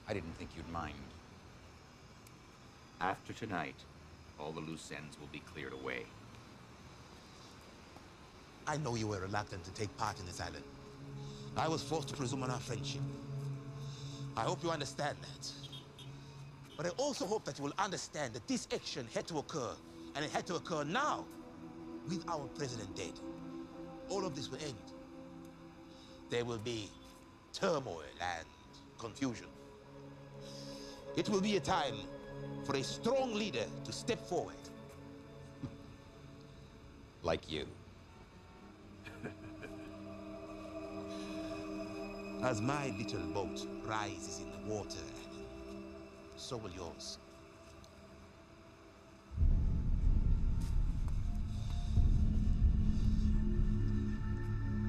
J: I didn't think you'd mind. After tonight, all the loose ends will be cleared away.
F: I know you were reluctant to take part in this island. I was forced to presume on our friendship. I hope you understand that. But I also hope that you will understand that this action had to occur, and it had to occur now, with our president dead. All of this will end. There will be turmoil and confusion. It will be a time for a strong leader to step forward.
J: Like you.
F: As my little boat rises in the water, so will yours.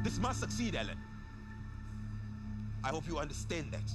F: This must succeed, Ellen. I hope you understand that.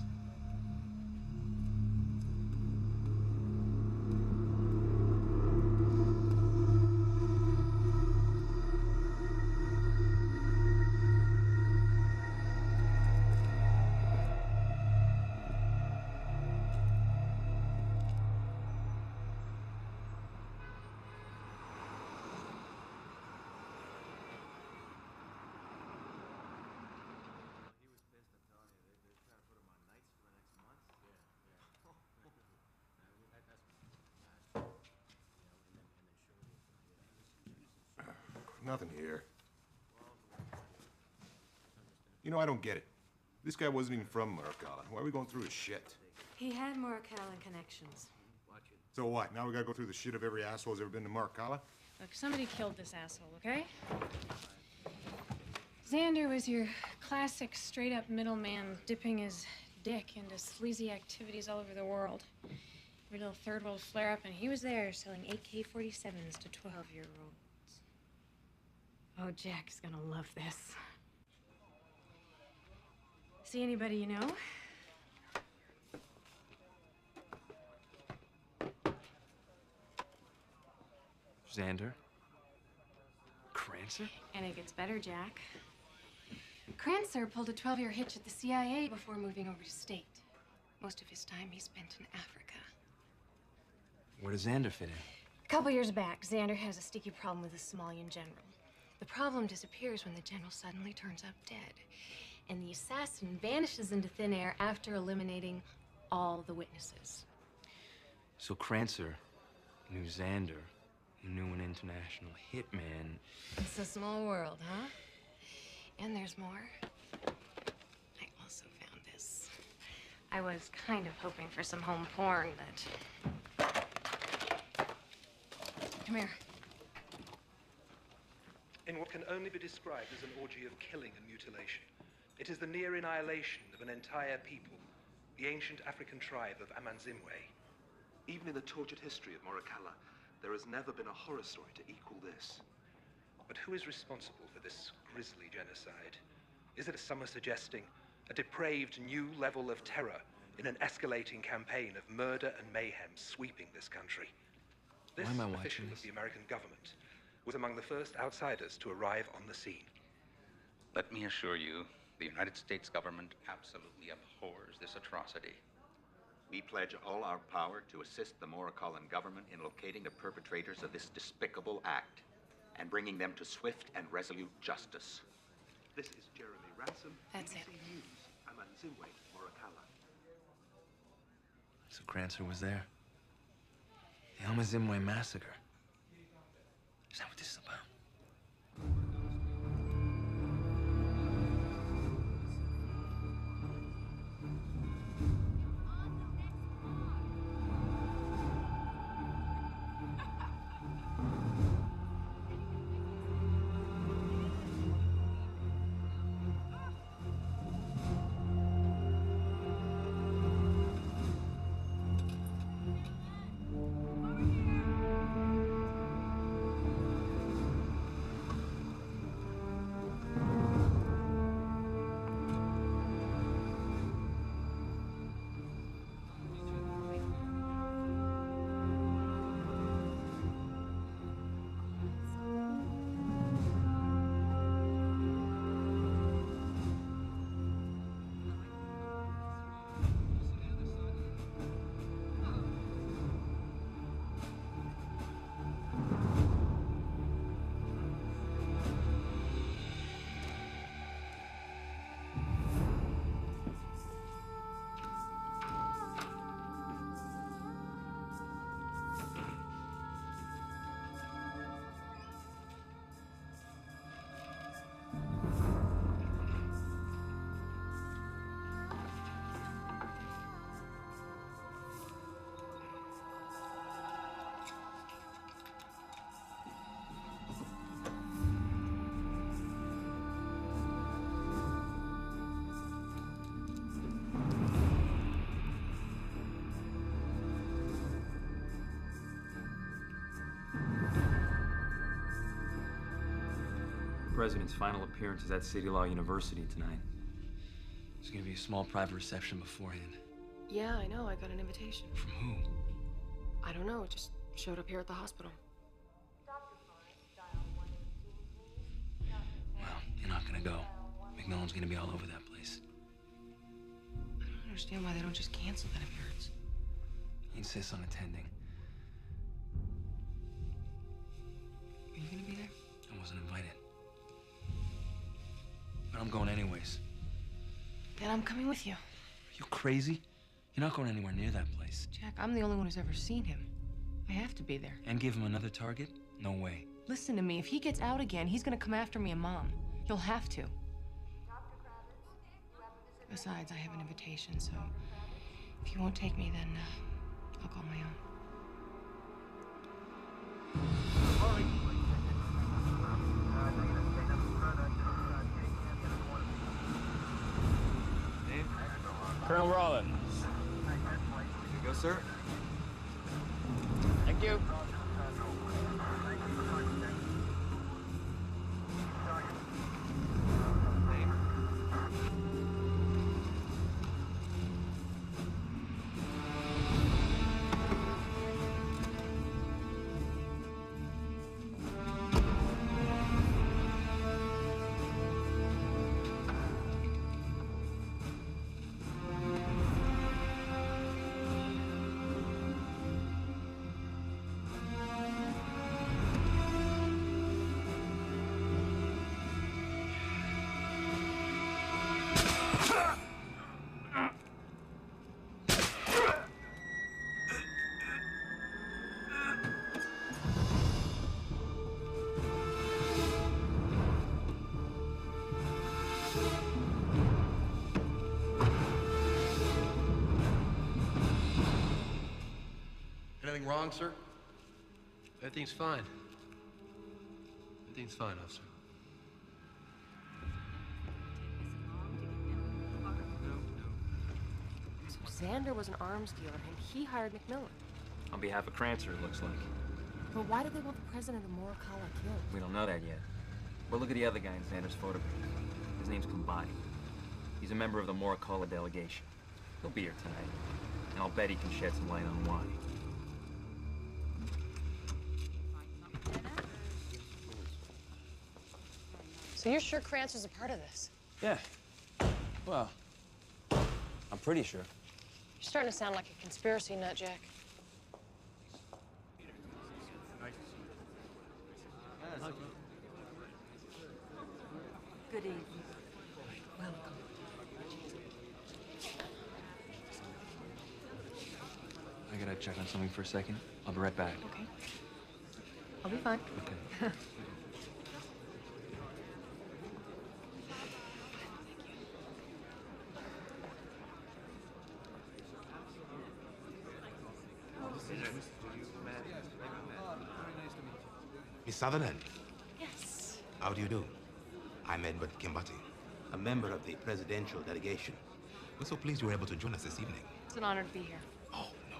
T: Nothing here. You know, I don't get it. This guy wasn't even from Morocala. Why are we going through his shit?
O: He had Morakalan connections.
T: So what? Now we gotta go through the shit of every asshole who's ever been to Morocala?
O: Look, somebody killed this asshole, okay? Xander was your classic straight-up middleman dipping his dick into sleazy activities all over the world. Every little third world flare-up, and he was there selling AK-47s to 12-year-olds. Oh, Jack's gonna love this. See anybody you know?
L: Xander? Crancer?
O: And it gets better, Jack. Crancer pulled a 12-year hitch at the CIA before moving over to state. Most of his time he spent in Africa.
L: Where does Xander fit in?
O: A couple years back, Xander has a sticky problem with the Somalian general. The problem disappears when the general suddenly turns up dead. And the assassin vanishes into thin air after eliminating all the witnesses.
L: So Crancer knew Xander, who knew an international hitman.
O: It's a small world, huh? And there's more. I also found this. I was kind of hoping for some home porn, but... Come here.
U: In what can only be described as an orgy of killing and mutilation, it is the near annihilation of an entire people, the ancient African tribe of Amanzimwe.
V: Even in the tortured history of Morocala, there has never been a horror story to equal this.
U: But who is responsible for this grisly genocide? Is it, as some are suggesting, a depraved new level of terror in an escalating campaign of murder and mayhem sweeping this country? This
L: Why am I
U: official
L: watching
U: of the American government was among the first outsiders to arrive on the scene.
J: Let me assure you, the United States government absolutely abhors this atrocity. We pledge all our power to assist the Moracalan government in locating the perpetrators of this despicable act and bringing them to swift and resolute justice.
V: This is Jeremy Ransom.
O: That's
V: BBC
O: it.
V: News, Amanzimwe, Morocala.
L: So Crancer was there. The Amazimwe massacre. Is that what this is about? president's final appearance is at City Law University tonight. There's gonna be a small private reception beforehand.
A: Yeah, I know. I got an invitation.
L: From who?
A: I don't know. It just showed up here at the hospital.
L: Well, you're not gonna go. McMillan's gonna be all over that place.
A: I don't understand why they don't just cancel that appearance.
L: He insists on attending.
A: Are you gonna be there?
L: I wasn't invited. But I'm going anyways.
A: Then I'm coming with you.
L: Are you crazy? You're not going anywhere near that place.
A: Jack, I'm the only one who's ever seen him. I have to be there.
L: And give him another target? No way.
A: Listen to me. If he gets out again, he's gonna come after me and Mom. He'll have to. Besides, I have an invitation, so if you won't take me, then I'll call my own.
N: Colonel Rollins.
L: Here you go, sir.
N: Thank you.
P: Anything wrong, sir? Everything's fine. Everything's fine, officer.
A: So Xander was an arms dealer, and he hired McMillan.
L: On behalf of Crancer, it looks like.
A: But why did they want the president of Morikawa killed?
L: We don't know that yet. But look at the other guy in Xander's photograph. His name's Kumbadi. He's a member of the Morikawa delegation. He'll be here tonight. And I'll bet he can shed some light on why.
A: So you're sure Crancer's a part of this?
N: Yeah. Well, I'm pretty sure.
A: You're starting to sound like a conspiracy nut, Jack.
S: Good evening.
A: Welcome.
L: I gotta check on something for a second. I'll be right back.
A: Okay. I'll be fine.
L: Okay.
F: Miss Sutherland.
A: Yes.
F: How do you do? I'm Edward Kimbati, a member of the presidential delegation. We're so pleased you were able to join us this evening.
A: It's an honor to be here.
F: Oh, no.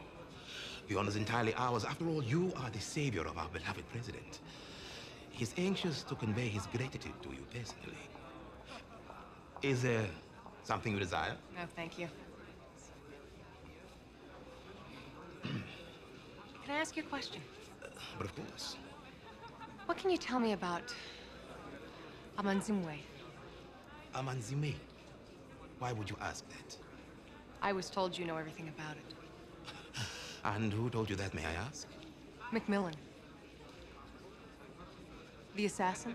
F: The honor's entirely ours. After all, you are the savior of our beloved president. He's anxious to convey his gratitude to you personally. Is there something you desire?
A: No, thank you. Can I ask you a question?
F: But of course.
A: What can you tell me about Amanzimwe?
F: Amanzimwe? Why would you ask that?
A: I was told you know everything about it.
F: And who told you that, may I ask?
A: McMillan. The assassin?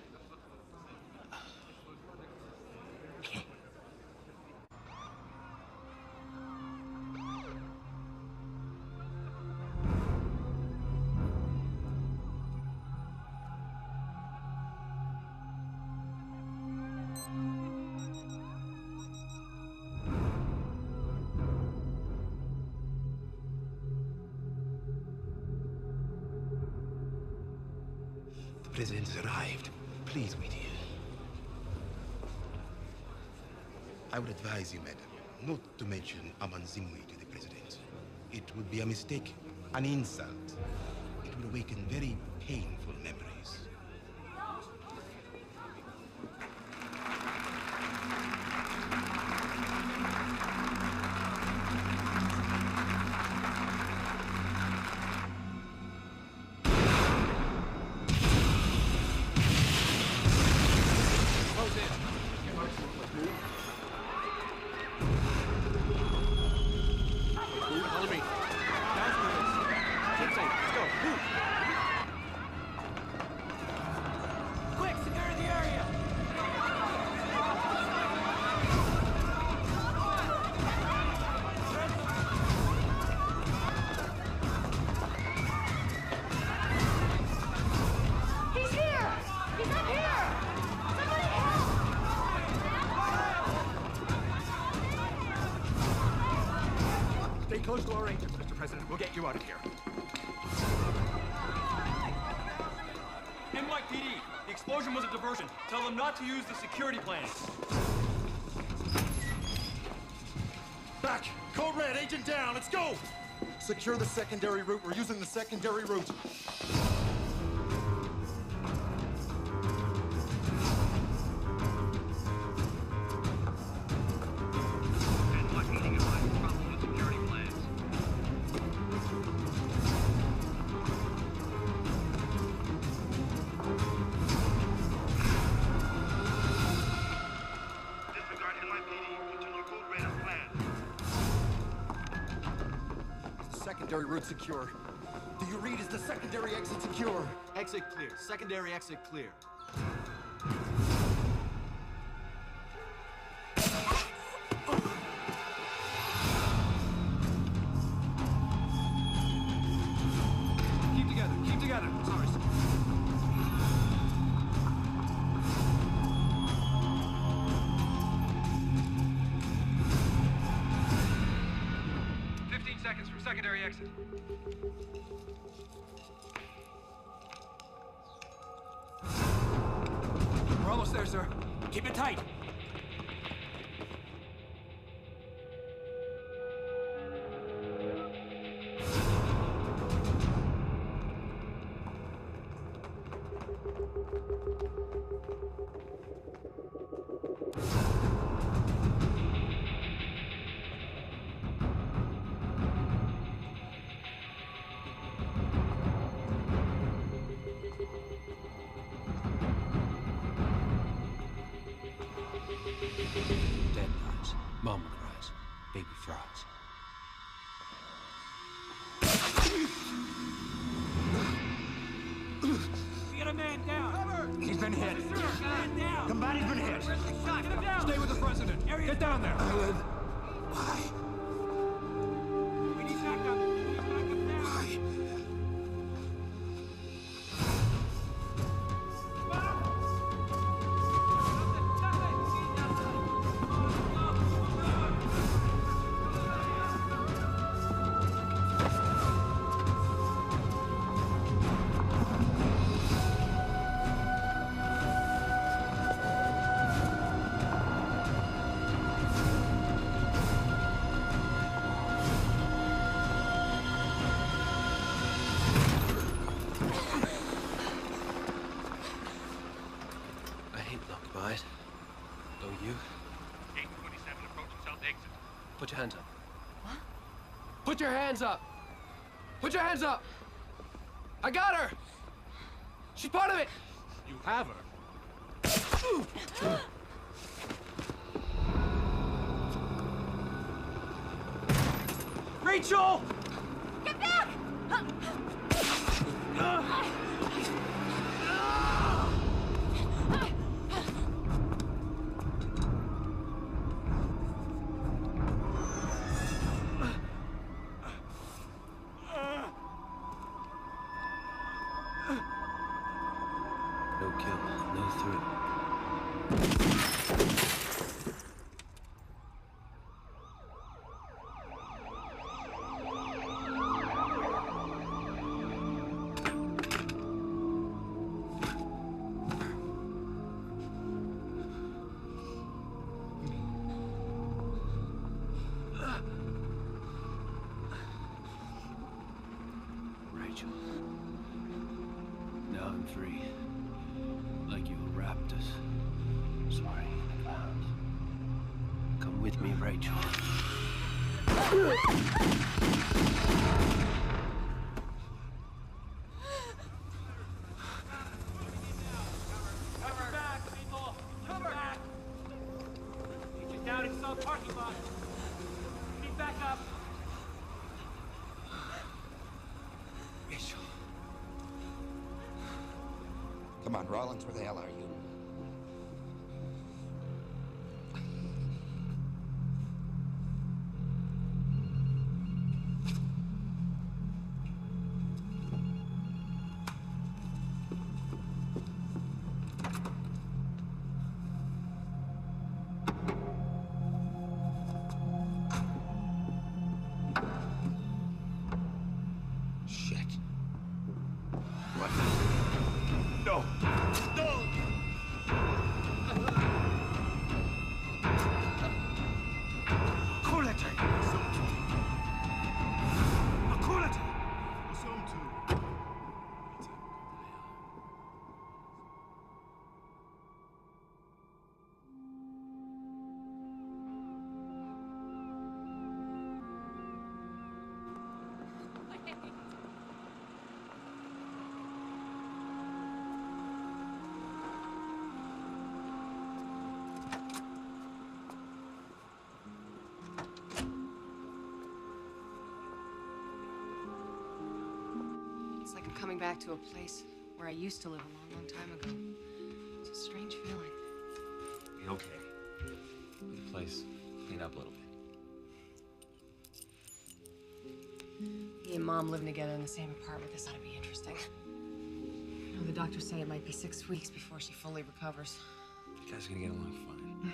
F: The president has arrived. Please wait here. I would advise you, madam, not to mention Amanzimwe to the president. It would be a mistake, an insult. It would awaken very painful memories.
M: close to our agents, Mr. President. We'll get you out of here.
Q: NYPD, the explosion was a diversion. Tell them not to use the security plans.
E: Back! Code Red, agent down, let's go!
W: Secure the secondary route. We're using the secondary route. Secondary route secure. Do you read? Is the secondary exit secure?
M: Exit clear. Secondary exit clear. Keep together. Keep together. Sorry, sir. Seconds from secondary exit. We're almost there, sir. Keep it tight.
P: Dead birds, mama cries, baby frogs.
M: We got a man down. Cover!
E: He's been hit.
M: Man down.
E: Somebody's been hit.
M: Where's the shot? Get him down. Stay with the president. Get down there.
E: Why?
M: We need backup. We need backup now.
E: Why?
P: I hate knockbys. Don't you?
M: 827 approaching south exit.
P: Put your hands up. What? Put your hands up! Put your hands up! I got her! She's part of it!
M: You have her. Rachel!
B: Get back!
P: No kill, no thrill. Rachel. Now I'm free. Like you wrapped us. Soaring in the clouds. Come with me, Rachel.
M: Cover back, people! Cover back! Agent down in south parking lot. We need backup.
W: Rachel. Come on, Rollins, where the hell are you?
A: It's like I'm coming back to a place where I used to live a long, long time ago. It's a strange feeling.
L: Be okay. The place clean up a little bit.
A: Me and Mom living together in the same apartment. This ought to be interesting. You know, the doctors say it might be 6 weeks before she fully recovers.
L: You guys are gonna get along fine.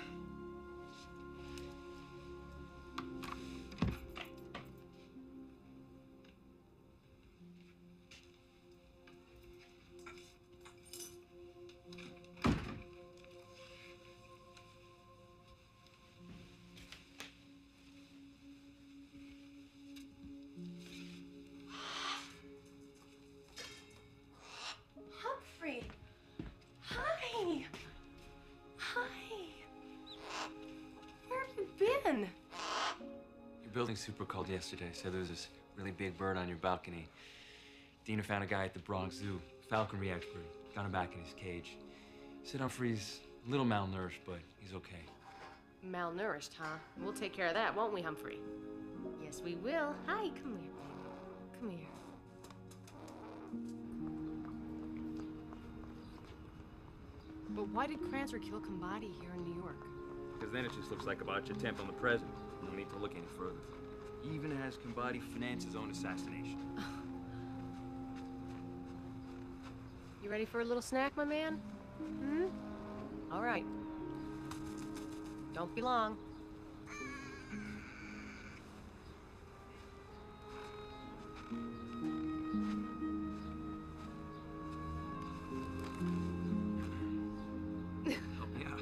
A: Humphrey! Hi! Hi! Where have you been?
L: Your building super called yesterday. Said there was this really big bird on your balcony. Dina found a guy at the Bronx Zoo. Falconry expert. Got him back in his cage. Said Humphrey's a little malnourished, but he's okay.
A: Malnourished, huh? We'll take care of that, won't we, Humphrey? Yes, we will. Hi, come here, baby. Come here. But why did Crancer kill Combati here in New York?
L: Because then it just looks like a botched attempt on the president. No need to look any further. He even has Combati finance his own assassination.
A: You ready for a little snack, my man? Hmm? All right. Don't be long.
L: Help me out.